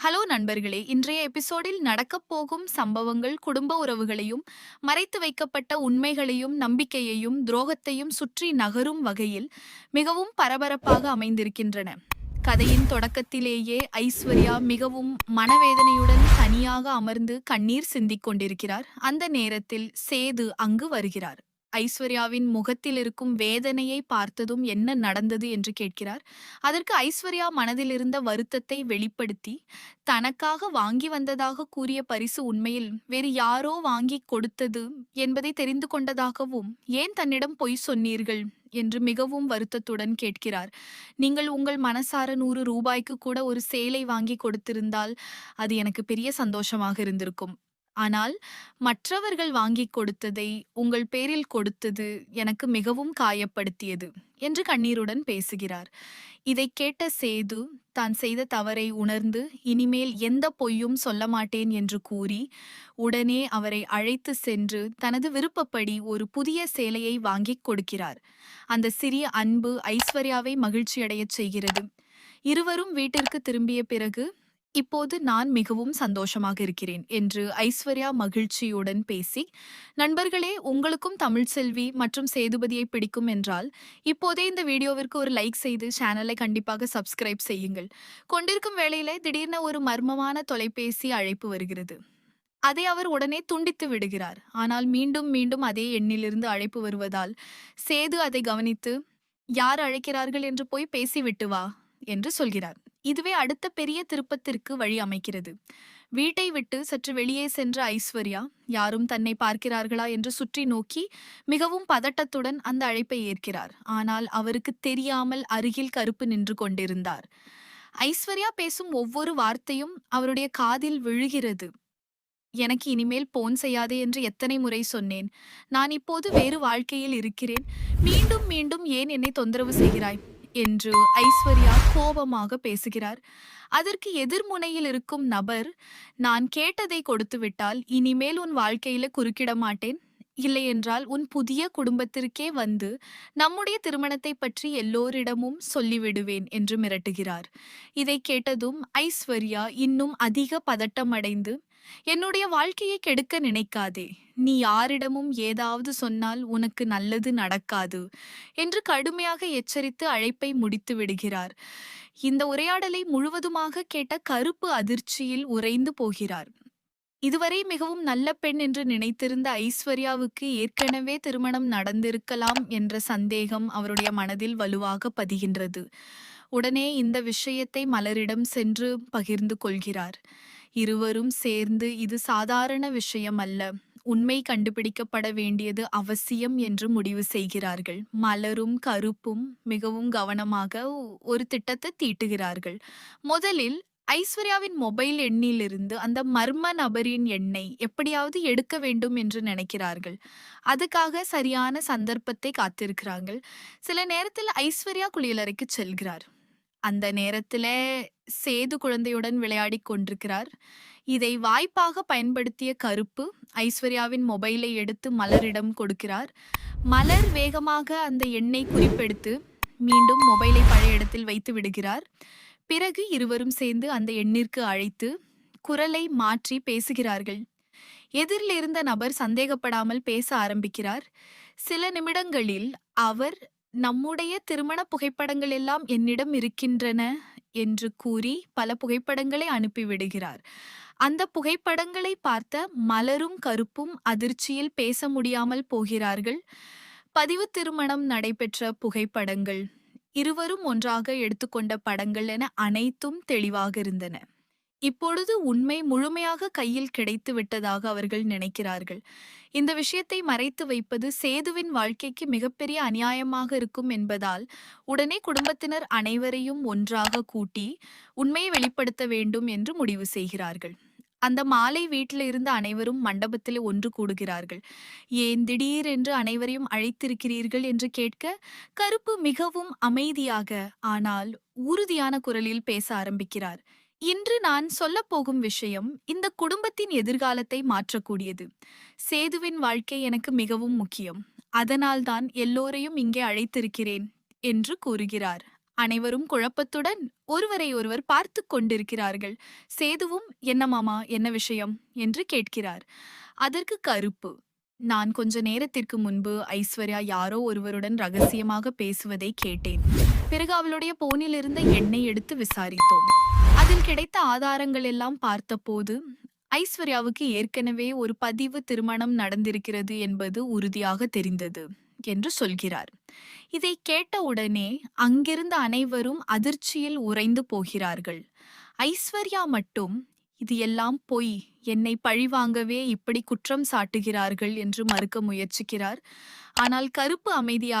Hello நண்பர்களே, இன்றைய எபிசோடில் நடக்கப் போகும் சம்பவங்கள் குடும்ப உறவுகளையும், மறைத்து வைக்கப்பட்ட உண்மைகளையும், நம்பிக்கையையும், துரோகத்தையும் சுற்றி நகரும் வகையில் மிகவும் பரபரப்பாக அமைந்திருக்கின்றன. கதையின் தொடக்கத்திலேயே ஐஸ்வர்யா மிகவும் மனவேதனையுடன் தனியாக அமர்ந்து கண்ணீர் சிந்திக் கொண்டிருக்கிறார். அந்த நேரத்தில் சேது அங்கு வருகிறார். ஐஸ்வர்யாவின் முகத்தில் இருக்கும் வேதனையை பார்த்ததும் என்ன நடந்தது என்று கேட்கிறார். அதற்கு ஐஸ்வர்யா மனதிலிருந்த வருத்தத்தை வெளிப்படுத்தி, தனக்காக வாங்கி வந்ததாக கூறிய பரிசு உண்மையில் வேறு யாரோ வாங்கி கொடுத்தது என்பதை தெரிந்து கொண்டதாகவும், ஏன் தன்னிடம் பொய் சொன்னீர்கள் என்று மிகவும் வருத்தத்துடன் கேட்கிறார். நீங்கள் உங்கள் மனசார 100 ரூபாய்க்கு கூட ஒரு சேலை வாங்கி கொடுத்திருந்தால் அது எனக்கு பெரிய சந்தோஷமாக இருந்திருக்கும். ஆனால் மற்றவர்கள் வாங்கிக் கொடுத்ததை உங்கள் பேரில் கொடுத்தது எனக்கு மிகவும் காயப்படுத்தியது என்று கண்ணீருடன் பேசுகிறார். இதைக் கேட்ட சேது தான் செய்த தவறை உணர்ந்து இனிமேல் எந்த பொய்யும் சொல்ல மாட்டேன் என்று கூறி உடனே அவரை அழைத்து சென்று தனது விருப்பப்படி ஒரு புதிய சேலையை வாங்கிக் கொடுக்கிறார். அந்த சிறிய அன்பு ஐஸ்வர்யாவை மகிழ்ச்சியடையச் செய்கிறது. இருவரும் வீட்டிற்கு திரும்பிய பிறகு, இப்போது நான் மிகவும் சந்தோஷமாக இருக்கிறேன் என்று ஐஸ்வர்யா மகிழ்ச்சியுடன் பேசி, நண்பர்களே, உங்களுக்கும் தமிழ்செல்வி மற்றும் சேதுபதியை பிடிக்கும் என்றால் இப்போதே இந்த வீடியோவிற்கு ஒரு லைக் செய்து சேனலை கண்டிப்பாக சப்ஸ்கிரைப் செய்யுங்கள். கொண்டிருக்கும் வேளையிலே திடீர்னு ஒரு மர்மமான தொலைபேசி அழைப்பு வருகிறது. அதை அவர் உடனே துண்டித்து விடுகிறார். ஆனால் மீண்டும் மீண்டும் அதே எண்ணிலிருந்து அழைப்பு வருவதால் சேது அதை கவனித்து, யார் அழைக்கிறார்கள் என்று போய் பேசிவிட்டு வா என்று சொல்கிறார். இதுவே அடுத்த பெரிய திருப்பத்திற்கு வழி அமைக்கிறது. வீட்டை விட்டு சற்று வெளியே சென்ற ஐஸ்வர்யா யாரும் தன்னை பார்க்கிறார்களா என்று சுற்றி நோக்கி மிகவும் பதட்டத்துடன் அந்த அழைப்பை ஏற்கிறார். ஆனால் அவருக்கு தெரியாமல் அருகில் கருப்பு நின்று கொண்டிருந்தார். ஐஸ்வர்யா பேசும் ஒவ்வொரு வார்த்தையும் அவருடைய காதில் விழுகிறது. எனக்கு இனிமேல் போன் செய்யாதே என்று எத்தனை முறை சொன்னேன். நான் இப்போது வேறு வாழ்க்கையில் இருக்கிறேன். மீண்டும் மீண்டும் ஏன் என்னை தொந்தரவு செய்கிறாய் என்று ஐஸ்வர்யா கோபமாக பேசுகிறார். அதற்கு எதிர்முனையில் இருக்கும் நபர், நான் கேட்டதை கொடுத்துவிட்டால் இனிமேல் உன் வாழ்க்கையில குறுக்கிட மாட்டேன். இல்லையென்றால் உன் புதிய குடும்பத்திற்கே வந்து நம்முடைய திருமணத்தை பற்றி எல்லோரிடமும் சொல்லிவிடுவேன் என்று மிரட்டுகிறார். இதை கேட்டதும் ஐஸ்வர்யா இன்னும் அதிக பதட்டமடைந்து, என்னுடைய வாழ்க்கையை கெடுக்க நினைக்காதே, நீ யாரிடமும் ஏதாவது சொன்னால் உனக்கு நல்லது நடக்காது என்று கடுமையாக எச்சரித்து அழைப்பை முடித்து விடுகிறார். இந்த உரையாடலை முழுவதுமாக கேட்ட கருப்பு அதிர்ச்சியில் உறைந்து போகிறார். இதுவரை மிகவும் நல்ல பெண் என்று நினைத்திருந்த ஐஸ்வர்யாவுக்கு ஏற்கனவே திருமணம் நடந்திருக்கலாம் என்ற சந்தேகம் அவருடைய மனதில் வலுவாக பதிகின்றது. உடனே இந்த விஷயத்தை மலரிடம் சென்று பகிர்ந்து கொள்கிறார். இருவரும் சேர்ந்து, இது சாதாரண விஷயம் அல்ல, உண்மை கண்டுபிடிக்கப்பட வேண்டியது அவசியம் என்று முடிவு செய்கிறார்கள். மலரும் கருப்பும் மிகவும் கவனமாக ஒரு திட்டத்தை தீட்டுகிறார்கள். முதலில் ஐஸ்வர்யாவின் மொபைல் எண்ணிலிருந்து அந்த மர்ம நபரின் எண்ணை எப்படியாவது எடுக்க வேண்டும் என்று நினைக்கிறார்கள். அதுக்காக சரியான சந்தர்ப்பத்தை காத்திருக்கிறார்கள். சில நேரத்தில் ஐஸ்வர்யா குளியலறைக்கு செல்கிறார். அந்த நேரத்துல சேது குழந்தையுடன் விளையாடிக் கொண்டிருக்கிறார். இதை வாய்ப்பாக பயன்படுத்திய கருப்பு ஐஸ்வர்யாவின் மொபைலை எடுத்து மலரிடம் கொடுக்கிறார். மலர் வேகமாக அந்த எண்ணை குறிப்பெடுத்து மீண்டும் மொபைலை பழைய இடத்தில் வைத்து விடுகிறார். பிறகு இருவரும் சேர்ந்து அந்த எண்ணிற்கு அழைத்து குரலை மாற்றி பேசுகிறார்கள். எதிரில் இருந்த நபர் சந்தேகப்படாமல் பேச ஆரம்பிக்கிறார். சில நிமிடங்களில் அவர், நம்முடைய திருமண புகைப்படங்கள் எல்லாம் என்னிடம் இருக்கின்றன என்று கூறி பல புகைப்படங்களை அனுப்பிவிடுகிறார். அந்த புகைப்படங்களை பார்த்த மலரும் கருப்பும் அதிர்ச்சியில் பேச முடியாமல் போகிறார்கள். பதிவு திருமணம் நடைபெற்ற புகைப்படங்கள், இருவரும் ஒன்றாக எடுத்துக்கொண்ட படங்கள் என அனைத்தும் தெளிவாக இருந்தன. இப்பொழுது உண்மை முழுமையாக கையில் கிடைத்து விட்டதாக அவர்கள் நினைக்கிறார்கள். இந்த விஷயத்தை மறைத்து வைப்பது சேதுவின் வாழ்க்கைக்கு மிகப்பெரிய அநியாயமாக இருக்கும் என்பதால் உடனே குடும்பத்தினர் அனைவரையும் ஒன்றாக கூட்டி உண்மையை வெளிப்படுத்த வேண்டும் என்று முடிவு செய்கிறார்கள். அந்த மாலை வீட்டில் இருந்த அனைவரும் மண்டபத்தில் ஒன்று கூடுகிறார்கள். ஏன் திடீரென்று அனைவரையும் அழைத்திருக்கிறீர்கள் என்று கேட்க, கருப்பு மிகவும் அமைதியாக ஆனால் உறுதியான குரலில் பேச ஆரம்பிக்கிறார். இன்று நான் சொல்லப்போகும் விஷயம் இந்த குடும்பத்தின் எதிர்காலத்தை மாற்றக்கூடியது. சேதுவின் வாழ்க்கை எனக்கு மிகவும் முக்கியம். அதனால்தான் எல்லோரையும் இங்கே அழைத்திருக்கிறேன் என்று கூறுகிறார். அனைவரும் குழப்பத்துடன் ஒருவரை ஒருவர் பார்த்துக் கொண்டிருக்கிறார்கள். சேதுவும், "என்ன மாமா, என்ன விஷயம்?" என்று கேட்கிறார். அதற்கு கருப்பு, "நான் கொஞ்ச நேரத்திற்கு முன்பு ஐஸ்வர்யா யாரோ ஒருவருடன் ரகசியமாக பேசுவதை கேட்டேன். பிறகு அவளுடைய போனில் இருந்த எண்ணை எடுத்து விசாரித்தோம். அதில் கிடைத்த ஆதாரங்கள் எல்லாம் பார்த்தபோது ஐஸ்வர்யாவுக்கு ஏற்கனவே ஒரு பதிவு திருமணம் நடந்திருக்கிறது என்பது உறுதியாக தெரிந்தது" என்று சொல்கிறார். இதை கேட்டவுடனே அங்கிருந்த அனைவரும் அதிர்ச்சியில் உறைந்து போகிறார்கள். ஐஸ்வர்யா மட்டும், "இது எல்லாம் பொய், என்னை பழிவாங்கவே இப்படி குற்றம் சாட்டுகிறார்கள்" என்று மறுக்க முயற்சிக்கிறார். ஆனால் கருப்பு அமைதியாக